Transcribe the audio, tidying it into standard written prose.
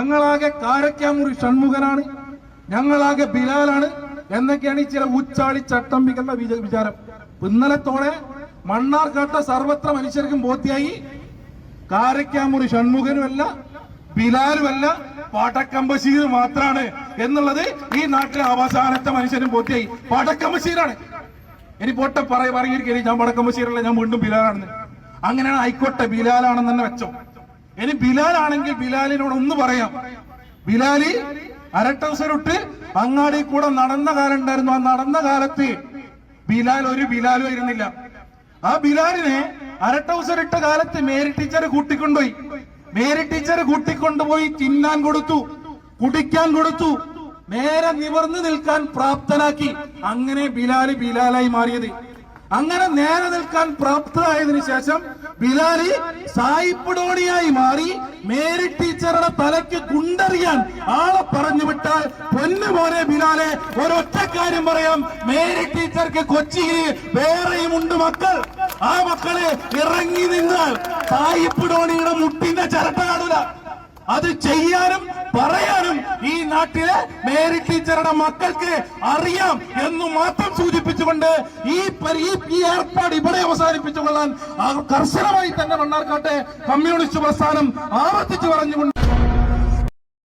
ഞങ്ങളാകെ കാരക്കാമുറി ഷൺമുഖനാണ്, ഞങ്ങളാകെ ബിലാലാണ് എന്നൊക്കെയാണ് ഈ ചില ഊച്ചാളി ചട്ടമ്പികളുടെ വിചാരം. ഇന്നലത്തോടെ മണ്ണാർക്കാട്ട സർവത്ര മനുഷ്യർക്കും ബോധ്യായി കാരക്കാമുറി ഷൺമുഖനുമല്ല ബിലാലുമല്ല പടക്കം ബഷീർ മാത്രാണ് എന്നുള്ളത് ഈ നാട്ടിലെ അവസാനത്തെ മനുഷ്യനും ബോധ്യായി. പടക്കം ബഷീറാണ്. ഇനി പോട്ടെ പറയുകയും ഞാൻ പടക്കം ബഷീറല്ല, ഞാൻ വീണ്ടും ബിലാലാണെന്ന്. അങ്ങനെയാണ് ആയിക്കോട്ടെ, ബിലാലാണെന്ന് തന്നെ വെച്ചോ. ഇനി ബിലാലാണെങ്കിൽ ബിലാലിനോട് ഒന്ന് പറയാം. ബിലാലി അരട്ടൗസറിട്ട് അങ്ങാടി കൂടെ നടന്ന കാലം ഉണ്ടായിരുന്നു. ആ നടന്ന കാലത്ത് ബിലാൽ ഒരു ബിലാലും ആയിരുന്നില്ല. ആ ബിലാലിനെ അരട്ടൗസറിട്ട കാലത്ത് മേരി ടീച്ചർ കൂട്ടിക്കൊണ്ടുപോയി. മേരി ടീച്ചർ കൂട്ടിക്കൊണ്ടുപോയി തിന്നാൻ കൊടുത്തു, കുടിക്കാൻ കൊടുത്തു, നേരെ നിവർന്നു നിൽക്കാൻ പ്രാപ്തനാക്കി. അങ്ങനെ ബിലാല് ബിലാലായി മാറിയത്. അങ്ങനെ നേരെ നിൽക്കാൻ പ്രാപ്തമായതിനു ശേഷം ബിലാലി സായിപ്പിടോണിയായി മാറി. മേരി ടീച്ചറുടെ തലയ്ക്ക് കുണ്ടറിയാൻ ആളെ പറഞ്ഞു വിട്ടാൽ പൊന്നുപോലെ ബിലാലെ ഒരൊറ്റ കാര്യം പറയാം, മേരി ടീച്ചർക്ക് കൊച്ചിയിൽ വേറെയും ഉണ്ട് മക്കൾ. ആ മക്കളെ ഇറങ്ങി നിന്നാൽ സായിപ്പിടോണിയുടെ മുട്ടിന്റെ ചിരട്ട കാണൂല. അത് ചെയ്യാനും പറയാനും ഈ നാട്ടിലെ മേരി ടീച്ചറുടെ മക്കൾക്ക് അറിയാം എന്ന് മാത്രം സൂചിപ്പിച്ചുകൊണ്ട് ഈ ഏർപ്പാട് ഇവിടെ അവസാനിപ്പിച്ചുകൊള്ളാൻ കർശനമായി തന്നെ മണ്ണാർക്കാട്ടെ കമ്മ്യൂണിസ്റ്റ് പ്രസ്ഥാനം ആവർത്തിച്ചു പറഞ്ഞുകൊണ്ട്